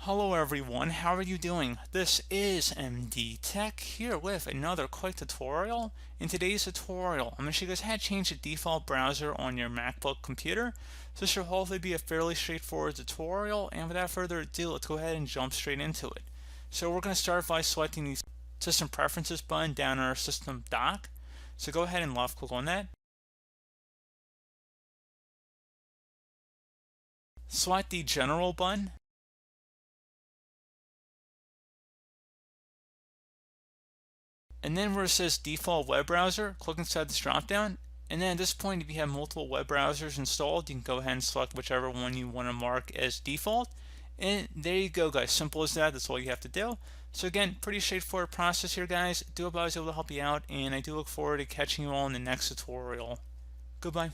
Hello everyone, how are you doing? This is MD Tech here with another quick tutorial. In today's tutorial, I'm going to show you guys how to change the default browser on your MacBook computer. So this should hopefully be a fairly straightforward tutorial, and without further ado, let's go ahead and jump straight into it. So we're going to start by selecting the System Preferences button down in our System dock. So go ahead and left click on that. Select the General button. And then where it says default web browser, click inside this drop down. And then at this point, if you have multiple web browsers installed, you can go ahead and select whichever one you want to mark as default. And there you go, guys. Simple as that. That's all you have to do. So again, pretty straightforward process here, guys. Do hope I was able to help you out, and I do look forward to catching you all in the next tutorial. Goodbye.